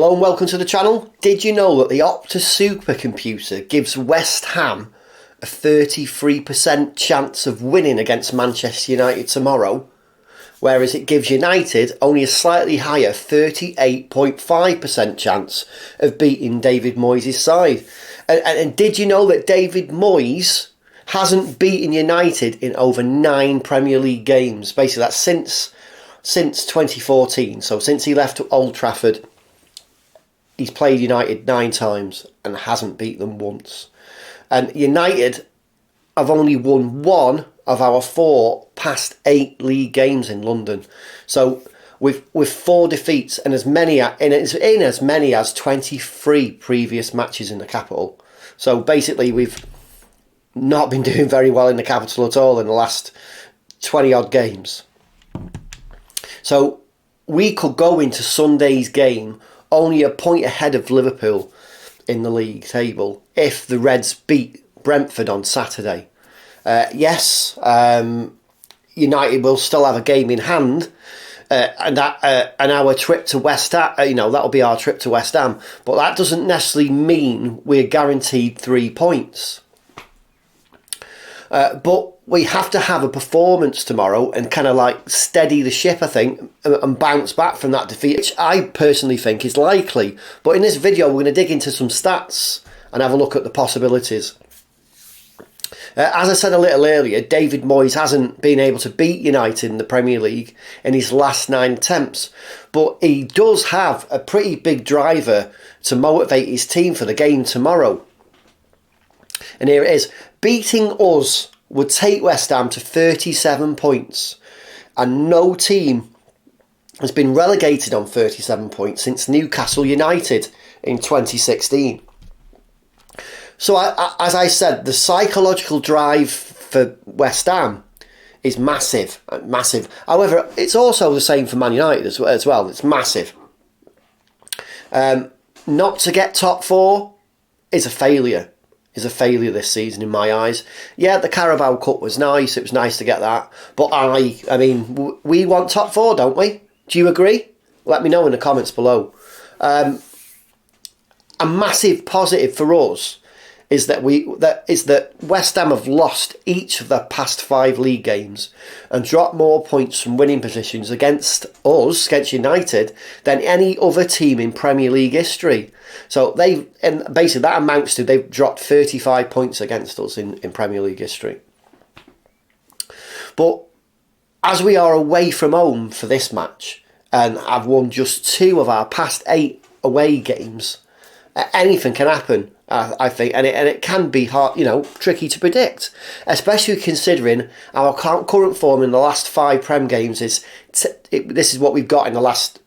Hello and welcome to the channel. Did you know that the Opta supercomputer gives West Ham a 33% chance of winning against Manchester United tomorrow, whereas it gives United only a slightly higher 38.5% chance of beating David Moyes' side? And did you know that David Moyes hasn't beaten United in over 9 Premier League games? Basically, that's since 2014. So since he left Old Trafford, he's played United 9 times and hasn't beat them once. And United have only won 1 of our 4 past 8 league games in London. So with 4 defeats and as many as 23 previous matches in the capital. So basically we've not been doing very well in the capital at all in the last 20 odd games. So we could go into Sunday's game only a point ahead of Liverpool in the league table if the Reds beat Brentford on Saturday. United will still have a game in hand, and our trip to West Ham, that'll be our trip to West Ham. But that doesn't necessarily mean we're guaranteed 3 points. But we have to have a performance tomorrow and kind of like steady the ship, I think, and bounce back from that defeat, which I personally think is likely. But in this video, we're going to dig into some stats and have a look at the possibilities. As I said a little earlier, David Moyes hasn't been able to beat United in the Premier League in his last 9 attempts, but he does have a pretty big driver to motivate his team for the game tomorrow. And here it is. Beating us would take West Ham to 37 points, and no team has been relegated on 37 points since Newcastle United in 2016. So as I said, the psychological drive for West Ham is massive. However, it's also the same for Man United as well. It's massive. Not to get top 4 is a failure. This season in my eyes. Yeah, the Carabao Cup was nice. It was nice to get that. But I mean, we want top 4, don't we? Do you agree? Let me know in the comments below. A massive positive for us is that West Ham have lost each of their past 5 league games and dropped more points from winning positions against United, than any other team in Premier League history. So basically that amounts to they've dropped 35 points against us in Premier League history. But as we are away from home for this match and have won just 2 of our past 8 away games, anything can happen, I think, and it can be hard, tricky to predict, especially considering our current form in the last 5 Prem games this is what we've got in the last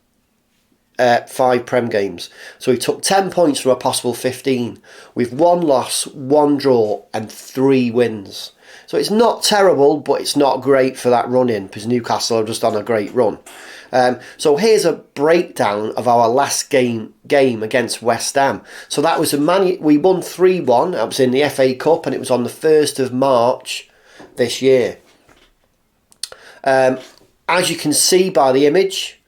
5 Prem games. So we took 10 points from a possible 15 with 1 loss, 1 draw and 3 wins. So it's not terrible, but it's not great for that run in, because Newcastle are just on a great run. So here's a breakdown of our last game against West Ham. So that was we won 3-1. That was in the FA Cup, and it was on the 1st of March this year. As you can see by the image,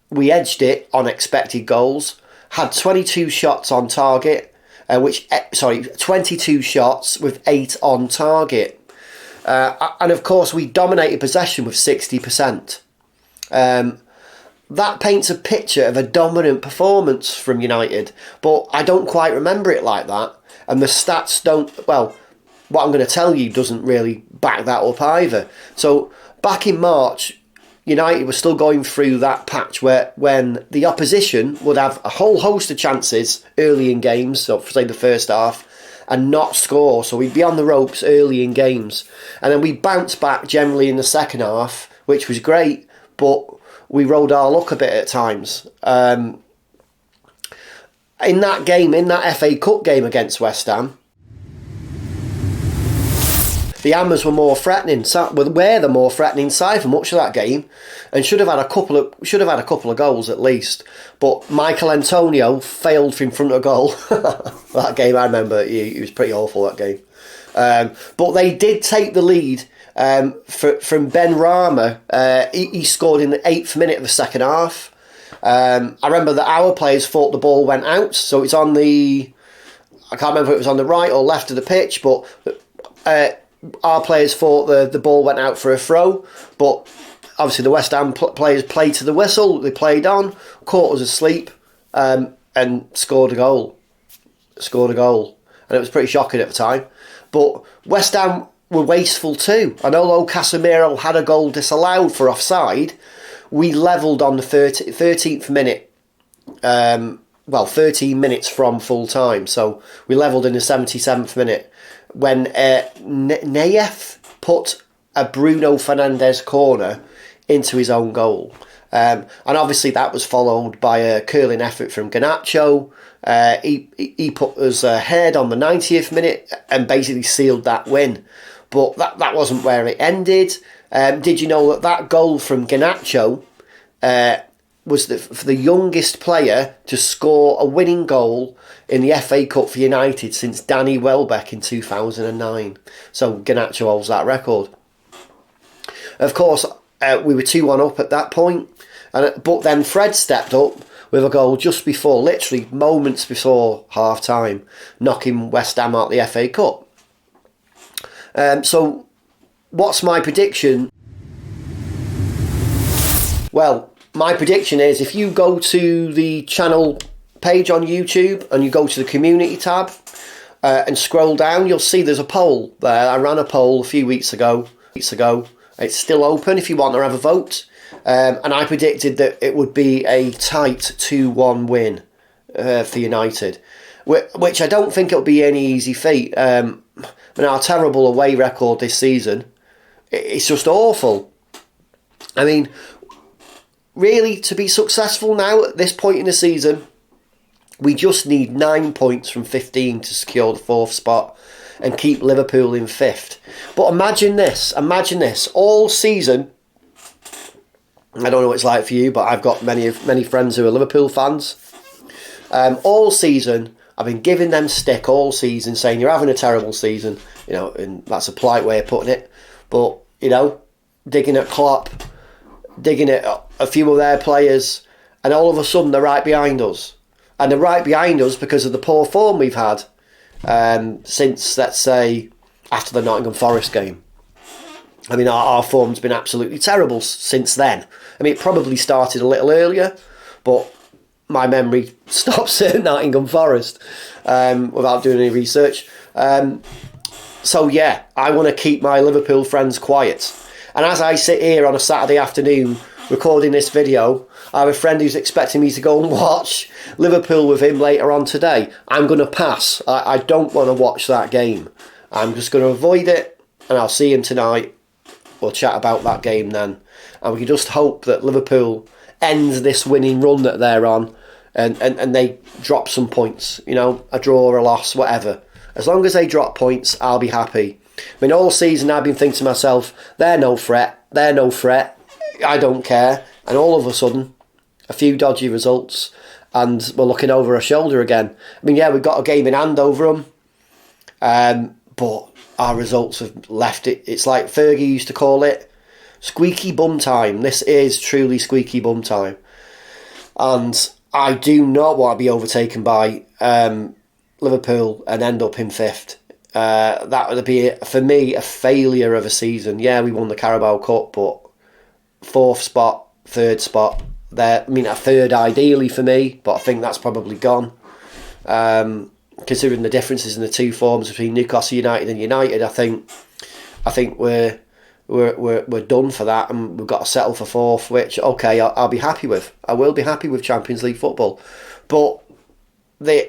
we edged it on expected goals. Had 22 shots on target, 22 shots with 8 on target, and of course we dominated possession with 60%. That paints a picture of a dominant performance from United, but I don't quite remember it like that, and the stats don't, well, what I'm going to tell you doesn't really back that up either. So back in March, United was still going through that patch when the opposition would have a whole host of chances early in games, so say the first half, and not score, so we'd be on the ropes early in games, and then we bounced back generally in the second half, which was great, but we rode our luck a bit at times. In that FA Cup game against West Ham, the Hammers were more threatening. We're the more threatening side for much of that game, and should have had a couple of goals at least. But Michael Antonio failed from in front of goal. That game, I remember, he was pretty awful that game. But they did take the lead from Ben Rama. He scored in the 8th minute of the second half. I remember that our players thought the ball went out, so it's on the... I can't remember if it was on the right or left of the pitch, but our players thought the ball went out for a throw, but obviously the West Ham players played to the whistle, they played on, caught us asleep, and scored a goal. And it was pretty shocking at the time. But West Ham were wasteful too. And although Casemiro had a goal disallowed for offside, we levelled on the 13th minute. 13 minutes from full time. So we levelled in the 77th minute when Naef put a Bruno Fernandes corner into his own goal. And obviously that was followed by a curling effort from Garnacho. He put us ahead on the 90th minute and basically sealed that win. But that wasn't where it ended. Did you know that goal from Garnacho was for the youngest player to score a winning goal in the FA Cup for United since Danny Welbeck in 2009. So Garnacho holds that record. Of course, we were 2-1 up at that point, but then Fred stepped up with a goal just before, literally moments before half-time, knocking West Ham out the FA Cup. So what's my prediction? Well, my prediction is if you go to the channel page on YouTube and you go to the community tab and scroll down, you'll see there's a poll there. I ran a poll a few weeks ago. It's still open if you want to have a vote. And I predicted that it would be a tight 2-1 win for United, which I don't think it'll be any easy feat. Our terrible away record this season, it's just awful. I mean, really, to be successful now at this point in the season, we just need 9 points from 15 to secure the 4th spot and keep Liverpool in 5th. But imagine this, all season, I don't know what it's like for you, but I've got many friends who are Liverpool fans. All season, I've been giving them stick all season, saying you're having a terrible season, and that's a polite way of putting it. But, digging at Klopp, digging at a few of their players, and all of a sudden they're right behind us. And they're right behind us because of the poor form we've had since, let's say, after the Nottingham Forest game. I mean, our form's been absolutely terrible since then. I mean, it probably started a little earlier, but my memory stops at Nottingham Forest without doing any research. So, yeah, I want to keep my Liverpool friends quiet. And as I sit here on a Saturday afternoon recording this video, I have a friend who's expecting me to go and watch Liverpool with him later on today. I'm going to pass. I don't want to watch that game. I'm just going to avoid it, and I'll see him tonight. We'll chat about that game then. And we can just hope that Liverpool ends this winning run that they're on and they drop some points. A draw or a loss, whatever. As long as they drop points, I'll be happy. I mean, all season I've been thinking to myself, they're no threat, I don't care. And all of a sudden, a few dodgy results and we're looking over our shoulder again. I mean, yeah, we've got a game in hand over them, but our results have left it. It's like Fergie used to call it, squeaky bum time. This is truly squeaky bum time. And I do not want to be overtaken by Liverpool and end up in 5th. That would be, for me, a failure of a season. Yeah, we won the Carabao Cup, but 4th spot, 3rd spot. There, I mean, a 3rd ideally for me, but I think that's probably gone. Considering the differences in the two forms between Newcastle United and United, I think we're done for that, and we've got to settle for 4th, which I'll be happy with. I will be happy with Champions League football. But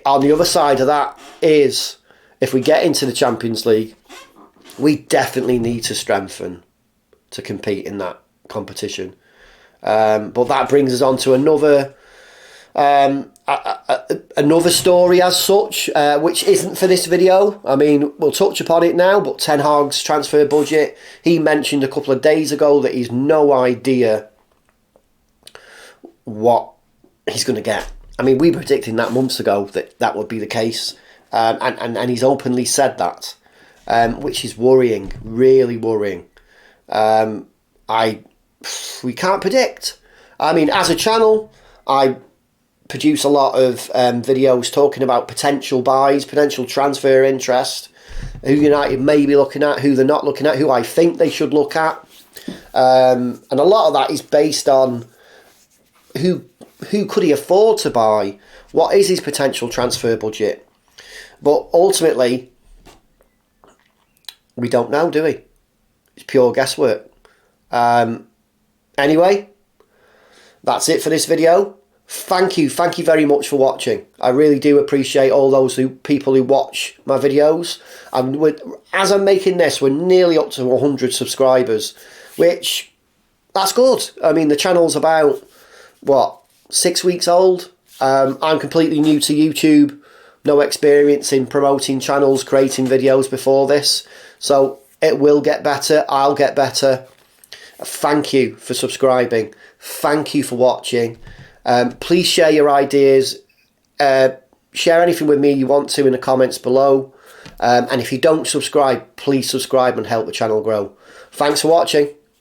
on the other side of that is, if we get into the Champions League, we definitely need to strengthen to compete in that competition. But that brings us on to another story as such, which isn't for this video. I mean, we'll touch upon it now, but Ten Hag's transfer budget, he mentioned a couple of days ago that he's no idea what he's going to get. I mean, we were predicting that months ago that would be the case, and he's openly said that, which is worrying, really worrying. We can't predict. I mean, as a channel, I produce a lot of videos talking about potential buys, potential transfer interest, who United may be looking at, who they're not looking at, who I think they should look at. And a lot of that is based on who could he afford to buy, what is his potential transfer budget. But ultimately, we don't know, do we? It's pure guesswork. Anyway, that's it for this video. Thank you very much for watching. I really do appreciate all those people who watch my videos. And as I'm making this, we're nearly up to 100 subscribers, which, that's good. I mean, the channel's about, what, 6 weeks old? I'm completely new to YouTube. No experience in promoting channels, creating videos before this. So it will get better. I'll get better. Thank you for subscribing. Thank you for watching. Please share your ideas. Share anything with me you want to in the comments below. And if you don't subscribe, please subscribe and help the channel grow. Thanks for watching.